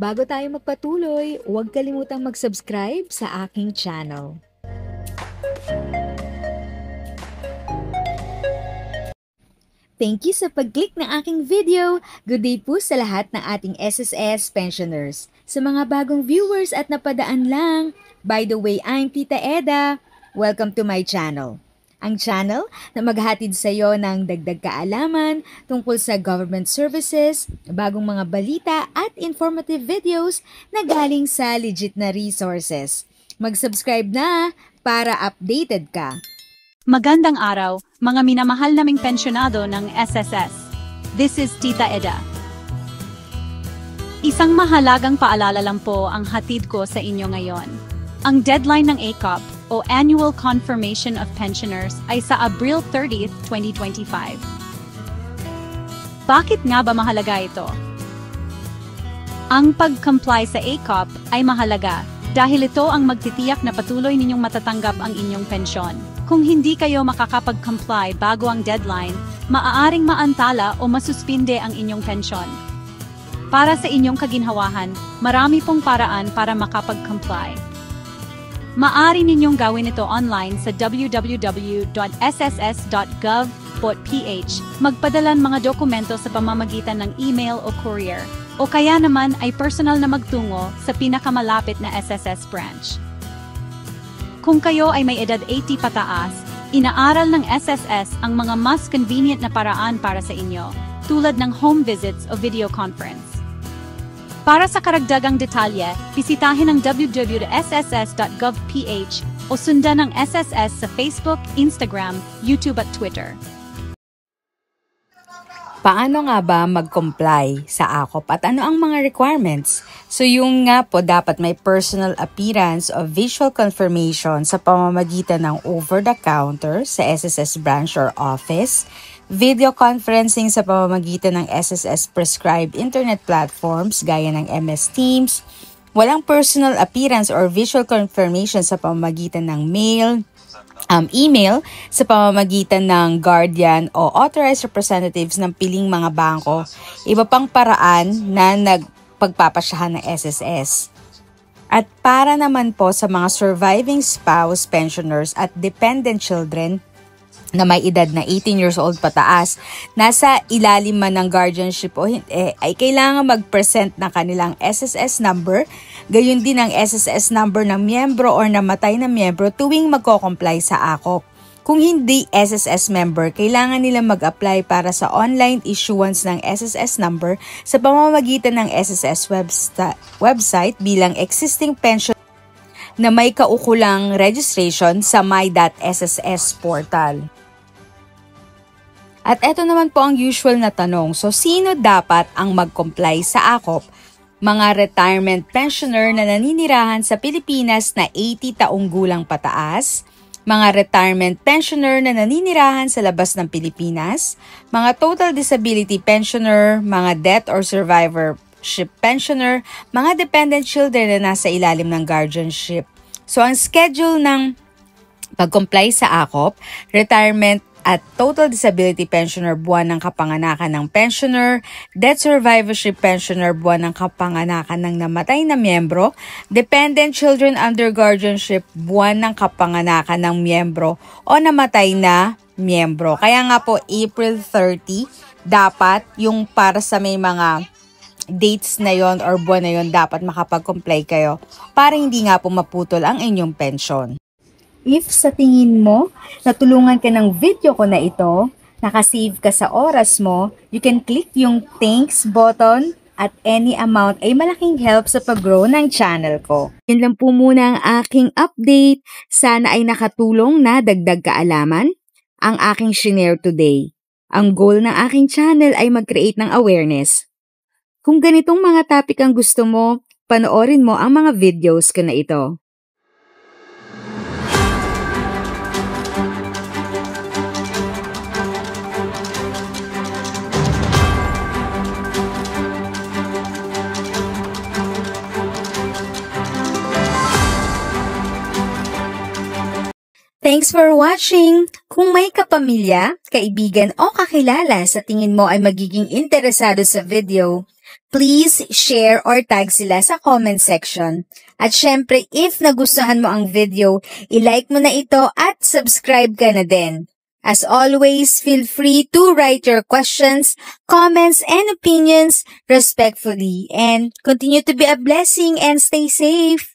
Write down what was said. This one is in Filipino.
Bago tayo magpatuloy, huwag kalimutang mag-subscribe sa aking channel. Thank you sa pag-click ng aking video. Good day po sa lahat ng ating SSS pensioners. Sa mga bagong viewers at napadaan lang, by the way, I'm Tita Eda. Welcome to my channel. Ang channel na maghahatid sa iyo ng dagdag kaalaman tungkol sa government services, bagong mga balita at informative videos na galing sa legit na resources. Mag-subscribe na para updated ka. Magandang araw, mga minamahal naming pensyonado ng SSS. This is Tita Eda. Isang mahalagang paalala lang po ang hatid ko sa inyo ngayon. Ang deadline ng ACOP o Annual Confirmation of Pensioners ay sa Abril 30, 2025. Bakit nga ba mahalaga ito? Ang pag-comply sa ACOP ay mahalaga dahil ito ang magtitiyak na patuloy ninyong matatanggap ang inyong pensyon. Kung hindi kayo makakapag-comply bago ang deadline, maaaring maantala o masuspinde ang inyong pensyon. Para sa inyong kaginhawahan, marami pong paraan para makapag-comply. Maaari ninyong gawin ito online sa www.sss.gov.ph, magpadalan mga dokumento sa pamamagitan ng email o courier, o kaya naman ay personal na magtungo sa pinakamalapit na SSS branch. Kung kayo ay may edad 80 pataas, inaaral ng SSS ang mga mas convenient na paraan para sa inyo, tulad ng home visits o video conference. Para sa karagdagang detalye, bisitahin ang www.sss.gov.ph o sundan ang SSS sa Facebook, Instagram, YouTube at Twitter. Paano nga ba mag-comply sa ACOP at ano ang mga requirements? So yung nga po, dapat may personal appearance o visual confirmation sa pamamagitan ng over-the-counter sa SSS branch or office, video conferencing sa pamamagitan ng SSS prescribed internet platforms gaya ng MS Teams, walang personal appearance or visual confirmation sa pamamagitan ng mail, email sa pamamagitan ng guardian o authorized representatives ng piling mga bangko, iba pang paraan na nagpagpapasyahan ng SSS. At para naman po sa mga surviving spouse, pensioners at dependent children na may edad na 18 years old pataas, nasa ilalim man ng guardianship o hindi, ay kailangan mag-present ng kanilang SSS number, gayon din ang SSS number ng miyembro or namatay na miyembro tuwing magko-comply sa ACOP. Kung hindi SSS member, kailangan nila mag-apply para sa online issuance ng SSS number sa pamamagitan ng SSS website bilang existing pension na may kaukulang registration sa my.sss portal. At eto naman po ang usual na tanong. So, sino dapat ang mag-comply sa ACOP? Mga retirement pensioner na naninirahan sa Pilipinas na 80 taong gulang pataas, mga retirement pensioner na naninirahan sa labas ng Pilipinas, mga total disability pensioner, mga death or survivorship pensioner, mga dependent children na nasa ilalim ng guardianship. So, ang schedule ng pag-comply sa ACOP, retirement at total disability pensioner buwan ng kapanganakan ng pensioner, death survivorship pensioner buwan ng kapanganakan ng namatay na miyembro, dependent children under guardianship buwan ng kapanganakan ng miyembro o namatay na miyembro. Kaya nga po April 30 dapat yung para sa may mga dates na yon or buwan na yon dapat makapag-comply kayo para hindi nga po maputol ang inyong pensyon. If sa tingin mo, natulungan ka ng video ko na ito, nakasave ka sa oras mo, you can click yung thanks button at any amount ay malaking help sa pag-grow ng channel ko. Yan lang po muna ang aking update. Sana ay nakatulong na dagdag kaalaman ang aking shinare today. Ang goal ng aking channel ay mag-create ng awareness. Kung ganitong mga topic ang gusto mo, panoorin mo ang mga videos ko na ito. Thanks for watching! Kung may kapamilya, kaibigan o kakilala sa tingin mo ay magiging interesado sa video, please share or tag sila sa comment section. At syempre, if nagustuhan mo ang video, i-like mo na ito at subscribe ka na din. As always, feel free to write your questions, comments, and opinions respectfully. And continue to be a blessing and stay safe.